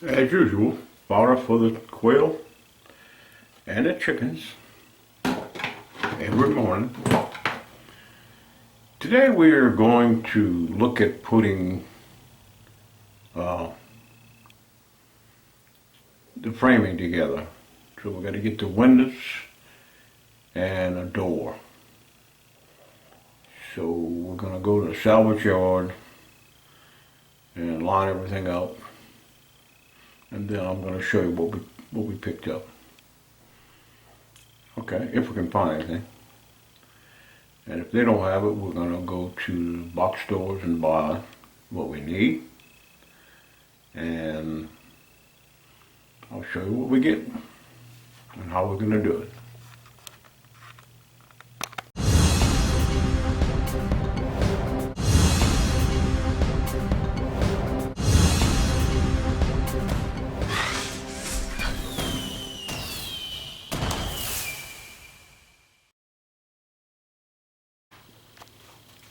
As usual, fodder for the quail and the chickens every morning. Today we are going to look at putting the framing together. So we're going to get the windows and a door. So we're going to go to the salvage yard and line everything up. And then I'm going to show you what we picked up. Okay, if we can find anything. And if they don't have it, we're going to go to box stores and buy what we need. And I'll show you what we get and how we're going to do it.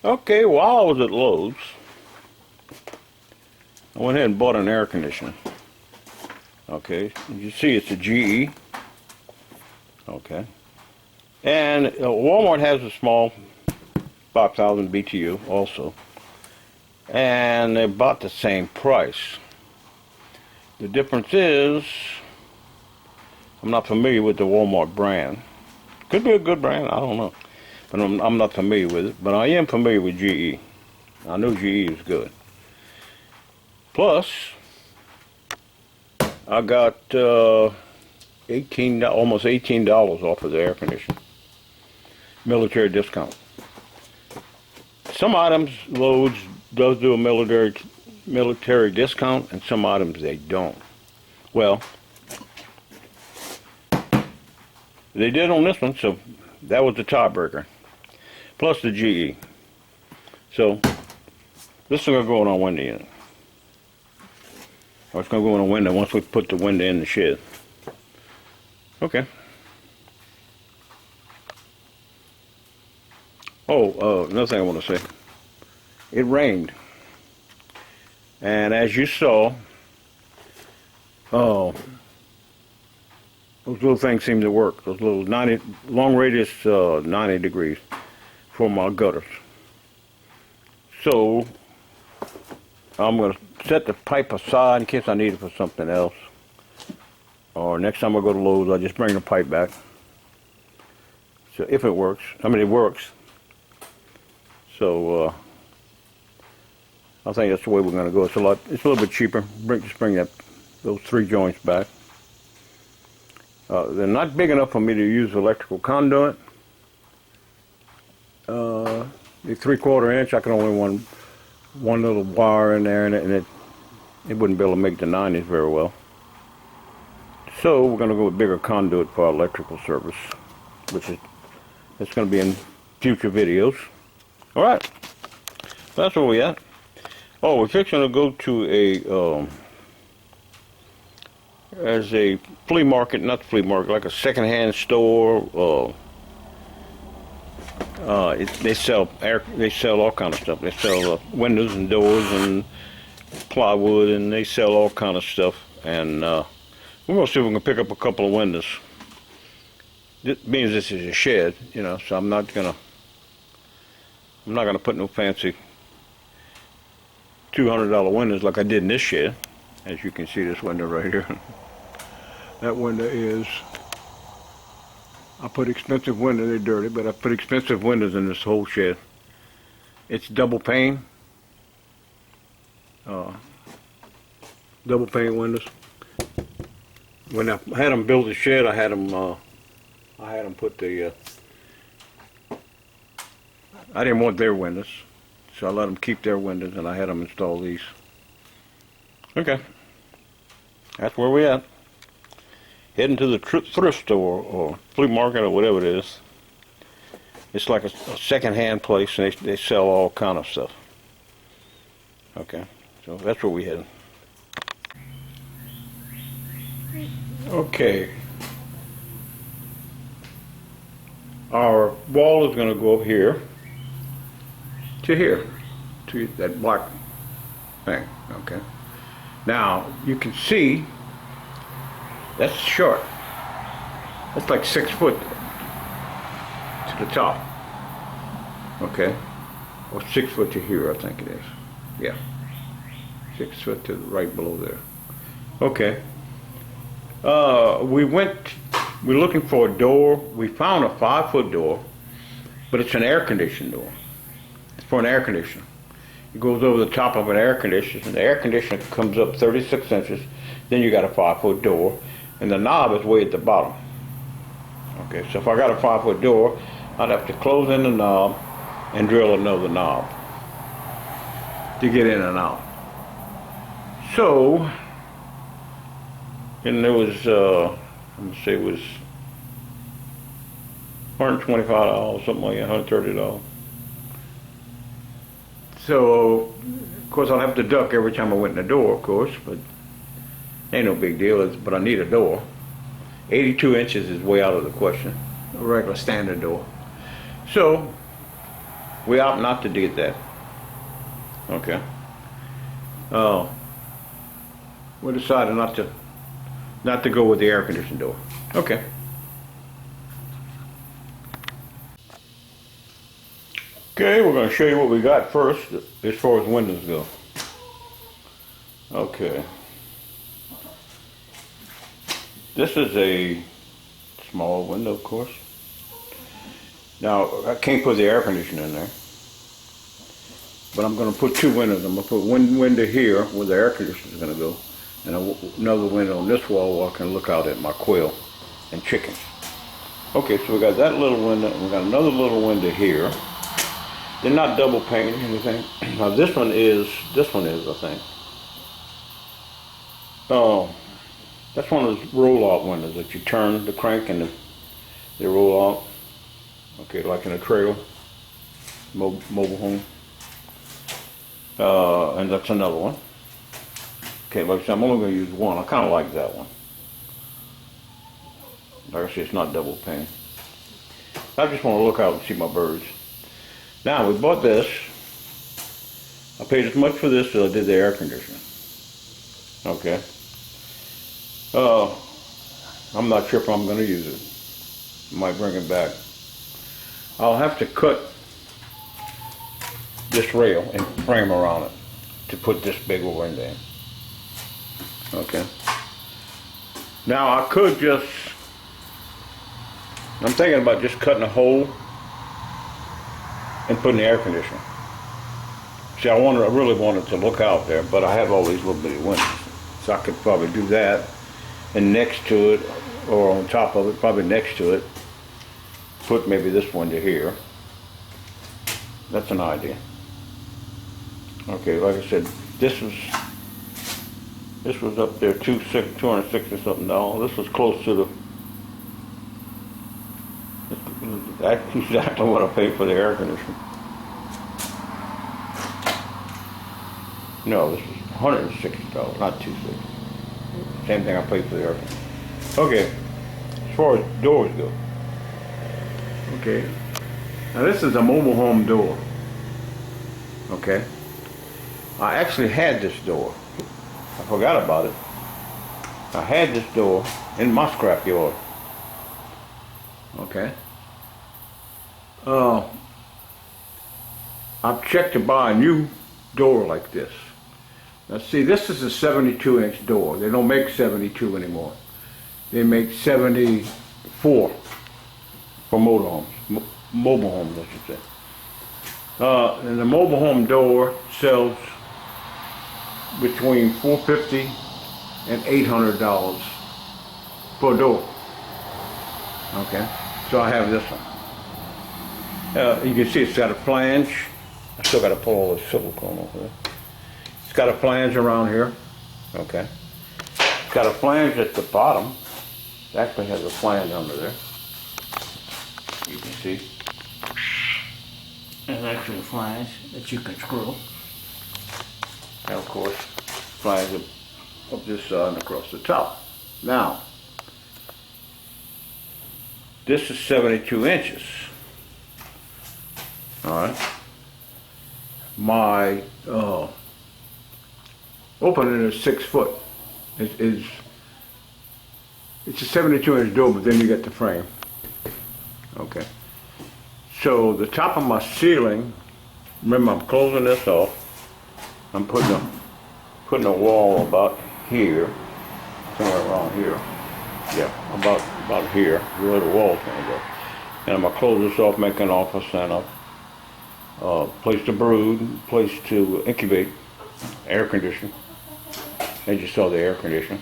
Okay, while I was at Lowe's, I went ahead and bought an air conditioner. Okay, you see it's a GE. Okay, and Walmart has a small 5,000 BTU also, and they're about the same price. The difference is, I'm not familiar with the Walmart brand. Could be a good brand, I don't know. But I'm not familiar with it, but I am familiar with GE. I know GE is good. Plus, I got almost $18 off of the air conditioner. Military discount. Some items, Lowe's does do a military discount, and some items they don't. Well, they did on this one, so that was the tiebreaker. Plus the GE. So, this is going to go on our window unit. Or it's going to go on a window once we put the window in the shed. Okay. Oh, another thing I want to say. It rained. And as you saw, those little things seem to work. Those little long radius 90 degrees for my gutters. So I'm going to set the pipe aside in case I need it for something else. Or next time I go to Lowe's, I'll just bring the pipe back. So if it works, I mean it works. So I think that's the way we're going to go. It's a little bit cheaper. Just bring those 3 joints back. They're not big enough for me to use electrical conduit. The 3/4 inch, I can only one little wire in there, and it wouldn't be able to make the 90s very well. So we're going to go with bigger conduit for our electrical service, it's going to be in future videos. All right, that's where we at. Oh, we're fixing to go to as a flea market, not flea market, like a secondhand store. They sell all kind of stuff. They sell windows and doors and plywood, and they sell all kind of stuff. And we're gonna see if we can pick up a couple of windows. This means this is a shed, you know, so I'm not gonna put no fancy $200 windows like I did in this shed. As you can see, this window right here. That window is. I put expensive windows, they're dirty, but I put expensive windows in this whole shed. It's double pane. Double pane windows. When I had them build the shed, I had them put the, I didn't want their windows, so I let them keep their windows, and I had them install these. Okay. That's where we at. Heading to the thrift store or flea market or whatever it is. It's like a second-hand place, and they sell all kind of stuff. Okay, so that's where we heading. Okay. Our wall is going to go here to that black thing. Okay. Now, you can see that's short. That's like 6 foot to the top. Okay? Or 6 foot to here, I think it is. Yeah. 6 foot to right below there. Okay. We're looking for a door. We found a 5 foot door, but it's an air conditioned door. It's for an air conditioner. It goes over the top of an air conditioner, and the air conditioner comes up 36 inches. Then you got a 5 foot door, and the knob is way at the bottom. Okay, so if I got a 5 foot door, I'd have to close in the knob and drill another knob to get in and out. So, and there was, let me say it was $125, something like that, $130. So, of course, I'll have to duck every time I went in the door, of course, but ain't no big deal, but I need a door. 82 inches is way out of the question, a regular standard door. So, we opt not to do that. Okay. We decided not to go with the air conditioned door. Okay. Okay, we're going to show you what we got first as far as windows go. Okay. This is a small window, of course. Now, I can't put the air conditioner in there, but I'm going to put 2 windows. I'm going to put one window here where the air conditioner is going to go, and another window on this wall where I can look out at my quail and chickens. Okay, so we got that little window, and we got another little window here. They're not double pane or anything. Now this one is, I think. Oh, that's one of those roll-out windows that you turn the crank and they roll out. Okay, like in a trailer, mobile home. And that's another one. Okay, like I said, I'm only going to use one. I kind of like that one. Like I said, it's not double pane. I just want to look out and see my birds. Now, we bought this. I paid as much for this as I did the air conditioner. Okay. I'm not sure if I'm going to use it. I might bring it back. I'll have to cut this rail and frame around it to put this big window in. Okay. Now, I could just, I'm thinking about just cutting a hole and putting the air conditioner. See, I really wanted to look out there, but I have all these little bitty windows. So I could probably do that, and next to it, or on top of it, probably next to it, put maybe this window here. That's an idea. Okay, like I said, this was up there, $260 something. This was close to the, that's exactly what I paid for the air conditioner. No, this is $160, not $260. Same thing I paid for the air conditioner. Okay, as far as doors go. Okay, now this is a mobile home door. Okay, I actually had this door. I forgot about it. I had this door in my scrap yard. Okay. I've checked to buy a new door like this. Now see, this is a 72-inch door. They don't make 72 anymore. They make 74 for mobile homes, I should say. And the mobile home door sells between $450 and $800 for a door. Okay, so I have this one. You can see it's got a flange. I still got to pull all this silicone off of it. It's got a flange around here. Okay. It's got a flange at the bottom. It actually has a flange under there. You can see. There's actually a flange that you can screw. And of course, flange up this side and across the top. Now, this is 72 inches. All right. My opening is 6 foot. It's a 72-inch door, but then you get the frame. Okay. So the top of my ceiling, remember I'm closing this off. I'm putting a wall about here, somewhere around here. Yeah, about here, where the wall's gonna go. And I'm gonna close this off, make an office and a place to brood, place to incubate, air conditioning. As you saw the air conditioning.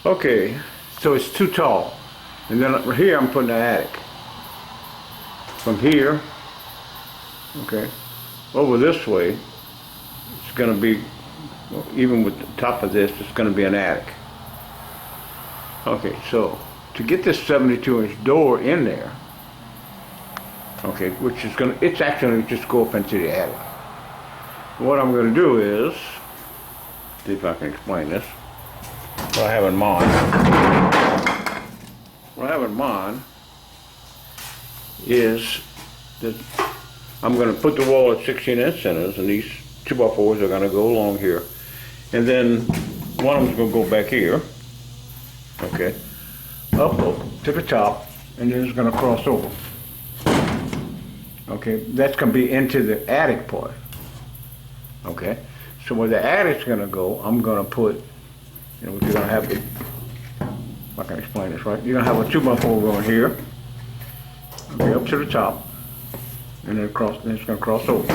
Okay, so it's too tall. And then here I'm putting an attic. From here, okay, over this way, it's gonna be, even with the top of this, it's gonna be an attic. Okay, so to get this 72-inch door in there, okay, which is gonna, it's actually just go up into the attic. What I'm gonna do is, see if I can explain this. What I have in mind is that I'm going to put the wall at 16-inch centers, and these 2x4s are going to go along here, and then one of them's going to go back here, okay, up to the top, and then it's going to cross over. Okay, that's going to be into the attic part. Okay, so where the attic's going to go, I'm going to put, you know, you're going to have, if I can explain this right, you're going to have a 2x4 going here, okay, up to the top, and then across, then it's going to cross over.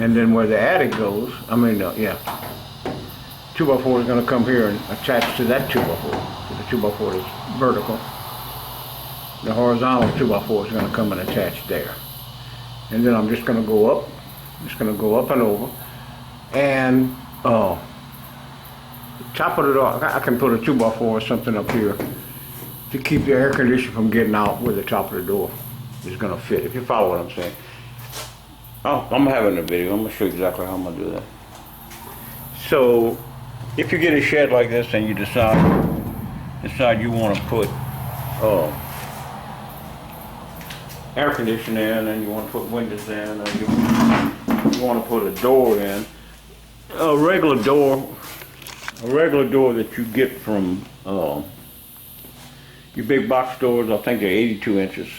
And then where the attic goes, 2x4 is going to come here and attach to that 2x4. So the 2x4 is vertical. The horizontal 2x4 is going to come and attach there. And then I'm just going to go up, and over. And top of the door, I can put a 2x4 or something up here to keep the air conditioner from getting out where the top of the door is going to fit, if you follow what I'm saying. Oh, I'm having a video. I'm going to show you exactly how I'm going to do that. So, if you get a shed like this and you decide you want to put air conditioning in, and you want to put windows in, or you want to put a door in, a regular door that you get from your big box stores, I think they're 82 inches.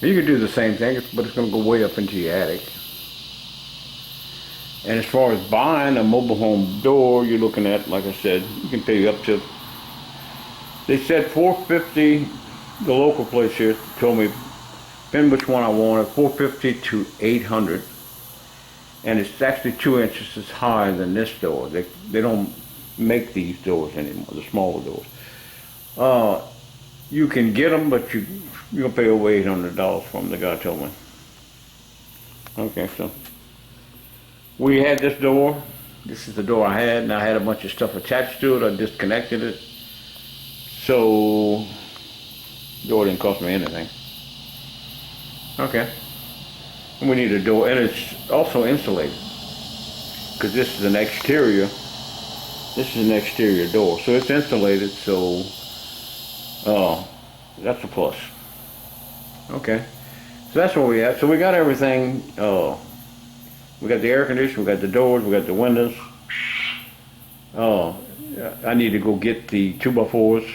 And you can do the same thing, but it's going to go way up into your attic. And as far as buying a mobile home door, you're looking at, like I said, you can pay up to, they said $450, the local place here told me, depending which one I wanted, $450 to $800. And it's actually 2 inches higher than this door. They don't make these doors anymore, the smaller doors. You can get them, but you're gonna pay over $800 for them, the guy told me. Okay, so we had this door. This is the door I had, and I had a bunch of stuff attached to it. I disconnected it. So, the door didn't cost me anything. Okay. And we need a door, and it's also insulated. Because this is an exterior. This is an exterior door. So it's insulated, so that's a plus. Okay. So that's what we have. So we got everything. We got the air conditioner, we got the doors, we got the windows. I need to go get the 2x4s.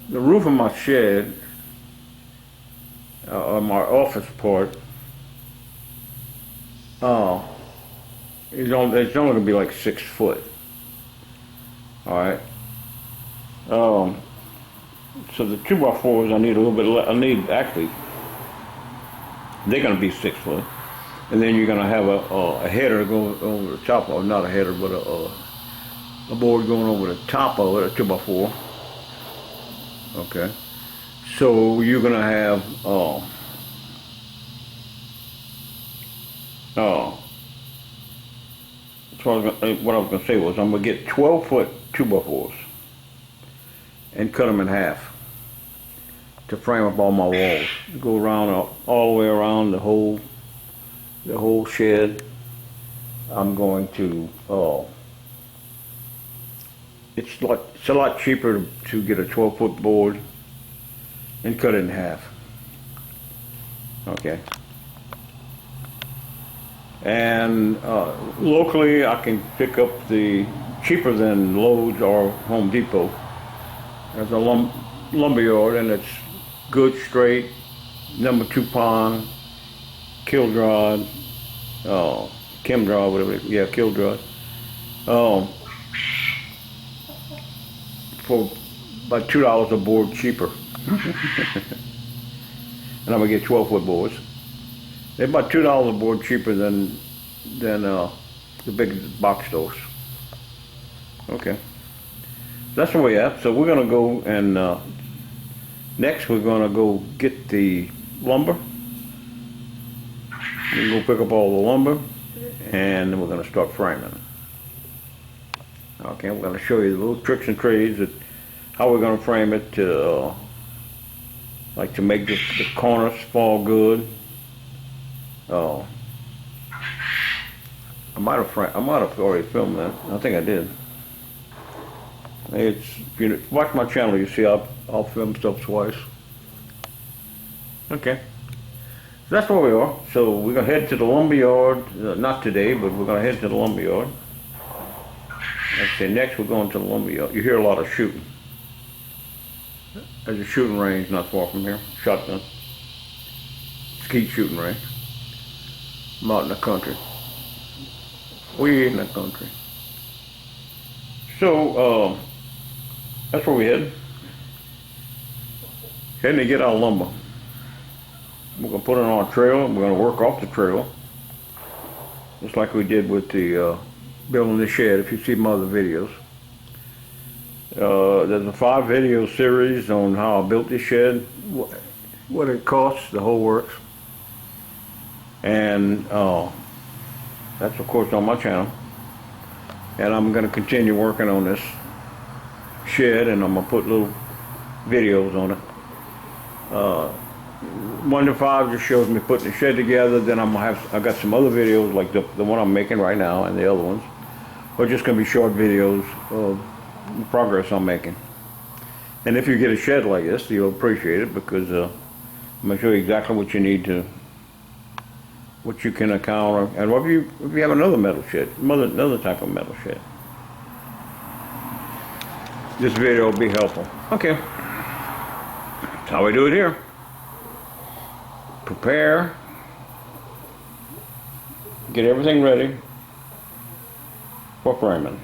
The roof of my shed, my office part, it's only going to be like 6 foot. All right. So the 2x4s, I need a little bit. Actually, they're going to be 6 foot, and then you're going to have a header going over the top, or not a header, but a board going over the top of it, a 2x4. Okay. So you're going to have what I was going to say was I'm going to get 12-foot 2x4s and cut them in half to frame up all my walls. Go around all the way around the whole shed. I'm going to it's a lot cheaper to get a 12-foot board and cut it in half. Okay. And locally, I can pick up the cheaper than Lowe's or Home Depot. There's a lumber yard, and it's good, straight, #2 pond, Kildrod, Chemdrod, whatever. Yeah, Kildrod. For about $2 a board cheaper. And I'm gonna get 12-foot boards. They're about $2 a board cheaper than the big box stores. Okay, that's where we're at. So we're gonna go and next we're gonna go get the lumber. We're gonna go pick up all the lumber, and then we're gonna start framing. Okay, we're gonna show you the little tricks and trades that how we're gonna frame it to like to make the corners fall good. I might have already filmed that. I think I did. It's, if you watch my channel, you see I'll film stuff twice. Okay, so that's where we are. So we're gonna head to the lumber yard. Not today, but we're gonna head to the lumber yard. Like I say, next we're going to the lumber yard. You hear a lot of shooting. There's a shooting range not far from here. Shotgun. Skeet shooting range. I'm out in the country. Way in the country. So, that's where we head. Heading to get our lumber. We're going to put it on a trail, and we're going to work off the trail. Just like we did with the building the shed, if you see my other videos. There's a 5-video series on how I built this shed, what it costs, the whole works. And that's of course on my channel. And I'm going to continue working on this shed, and I'm going to put little videos on it. 1 to 5 just shows me putting the shed together. Then I got some other videos like the one I'm making right now and the other ones. But just going to be short videos of the progress I'm making. And if you get a shed like this, you'll appreciate it, because I'm going to show you exactly what you need to, what you can encounter, and if you have another metal shed, another type of metal shed. This video will be helpful. Okay, that's how we do it here. Prepare, get everything ready for framing.